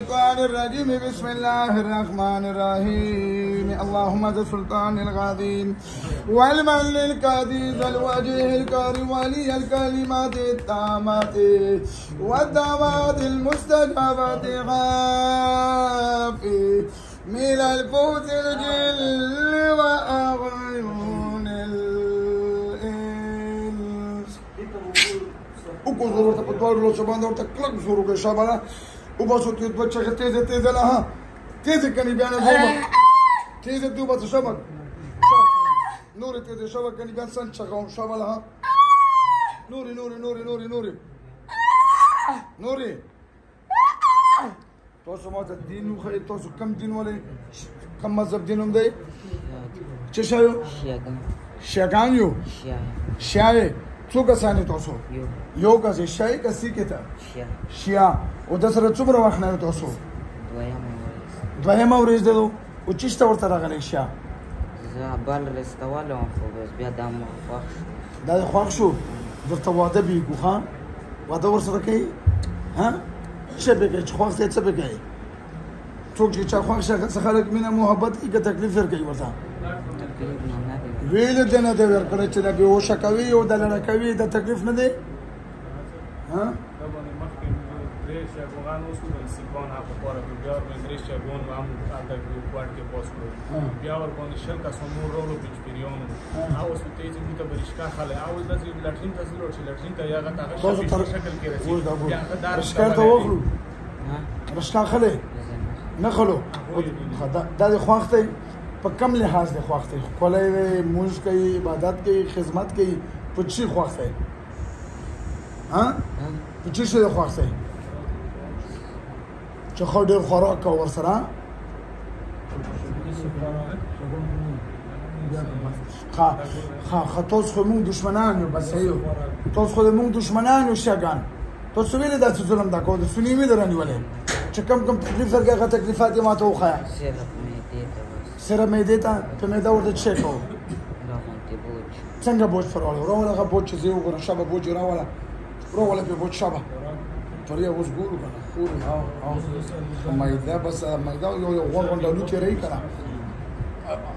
الشيطان الرجيم بسم الله الرحمن الرحيم اللهم ذا السلطان العظيم والمن القدير الوجه الكريم ولي الكلمات التامات والدعوات المستجابة عافي من الفوز الجل وأعين الإنس وكل ضرورة بطوال الله سبحانه وتعالى كلك زوروك شابالا وباسو تيز بچه تیزه تیزه لها تیزه کنی بیان زوما تیزه دو باسو شبک نوری تیزه شبک کنی بیان سن چکاون شبا لها نوری نوری نوری نوری نوری نوری توسو ماتا دینو خیلی توسو کم دین ولی کم مذهب دینم دی چه شایو؟ شیعگان یو شیعه څو کسانې تاسو یو کس شای کسي کې ته شیا او د سره څومره وخت نه تاسو دویمه ورځ ده او چیشته ورته راغلی شیا زه بل رستوالم خو بس بیا دا مو خوښ شو دا خوښ شو درته واده بیږو ښه واده ورسره کوي ها څه به کوي چې خوښ دی څه به کوي څوک چې چا خوښ شي څه خلک مینه محبت کوي که تکلیف ورکوي ورته ویل دې نه دی ورکړی چې د بېهوشه کوي او د لړه کوي د تکلیف نه دی رشکار ته وخلو رشکار خلی نه خلو دا دې خوښ دی په کم لحاظ دی خوښ دی ښکلی دی مونځ کوي عبادت کوي خدمت کوي په چی خوښ دی په چی شی دی خوښ دی چې ښه ډېر خوراک کوه ورسره ښه تاسو خو مونږ دشمنان یو بس یو تاسو خو د مونږ دشمنان یو شیګان تاسو ولې داسې ظلم دا کوو د سني مې در نیولې چې کم کم تکلیف درکوي هغه تکلیفات یې ماته وښایه سره معدې ته په معده ورته څه کوو څنګه بوج فرواله راوله هغه بوج چې زه وګورم شابه بوج یې راوله راوله پې بوج شابه پریا اوس ګورو که نه ګورو معده بس معده یو غوړ غونډ الو تېروي که نه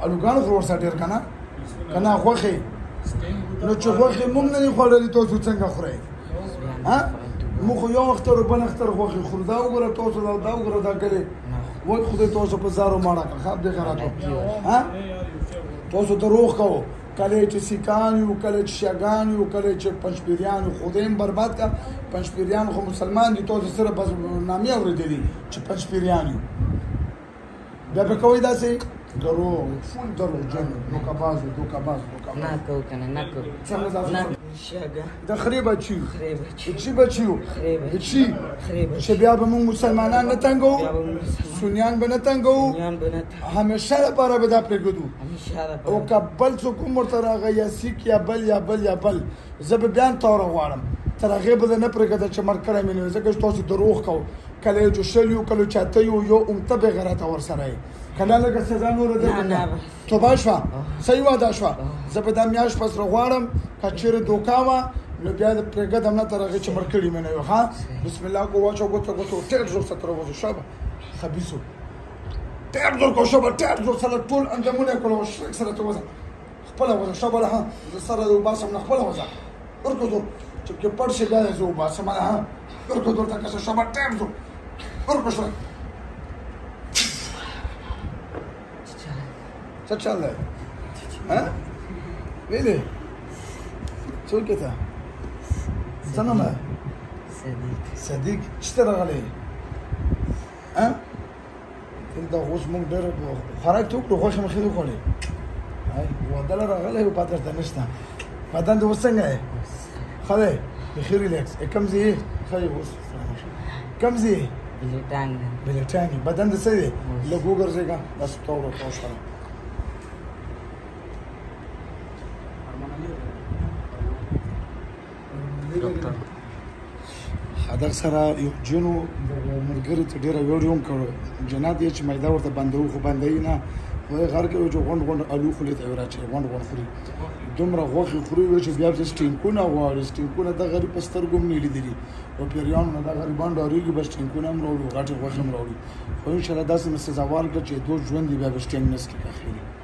الوګانو خو ورسره ډېر که نه که نه غوښې نو چې غوښې مونږ نه دي خوړلي تاسو څنګه خورئ مونږ خو یو اختر او بل اختر غوښې خورو دا وګوره تاسو دا وګوره دا کلې وای خدای تاسو په زارو ماړه کړه خاب دې خراتو تاسو ته روغ کوو کله چې سیکان یو کله چې شیګان یو کله چې پنځپیریان یو خدای هم برباد کا پنځپیریان خو مسلمان دي تاسو سره بس نامې اورېدلي چې پنځپیریان یو بیا به کوئ داسې دروغ فول دروغ جن دوکاباز نه کوو که نه نه کوو څنګه داسې شیګه د خرې بچیو د چی بچیو د چی چې بیا به موږ مسلمانان نه تنګو سنیان به نه تنګو همیشه لپاره به دا پرېږدو او که بل څوک هم ورته راغی یا سیک یا بل زه به بیا هم توره غواړم تر هغې به زه نه پرېږده چې مرګ کړی مې نه وي ځکه چې تاسو دروغ کوو کله یو چې شل یو کله چې اته یو امته بېغیرته ورسره یې کله لږه سزا نوره درکړه توبه شوه صحیح واده شوه زه به دا میاشت پس راغواړم که چېرې دوکا وه نو بیا د پرېږدم نه تر هغې چې مړ کړي مې نه وي ښه بسم الله کو واچو ګوته ټېر زور سره راوځو شابه خبیثو ټېر زور کو شابه ټېر زور سره ټول اندامونه یې کړو شرک سره ته وځه خپله وځه شابه له زه سره د وباسم نه خپله وځه ورکو زور چې کې پړ شي بیا یې زه وباسم ها ورکو زور ته کشه شابه ټېر زور ورکو شرک څه چل دی ویلې څوک یې ته څه نوم دی صدیق چېرته راغلی دا اوس مونږ ډېر خوراک ته وکړو غوښې مخې دې وخوړې واده له راغلی و پته درته نشته بدن دې اوس څنګه دی ښه دی بیخي ریلیکس کوم ځای یې ښه یې اوس کوم ځای یې بلټانګ بدن دې څه دی لږ وګرځېږه بس توره شوه حدق سره یو جنو مرګري ته ډېره ویډیو هم کړو جنات یې چې میده ورته بندوو خو بندوي نه خو یې غر کې چې غونډ الو خولې ته یې راچوي غونډ خوري دومره غوښې خوري چې بیا پسې سټینکونه غواړي سټینکونه د غریب په سترګو هم نه لیدلي او پیریانو نه دا غریبان ډارېږي بس ټینکونه هم راوړي غټې غوښې هم راوړي خو انشاءالله داسې مې سزاوار کړه چې دوه ژوند یې بیا به شټینګ نسکي که خیري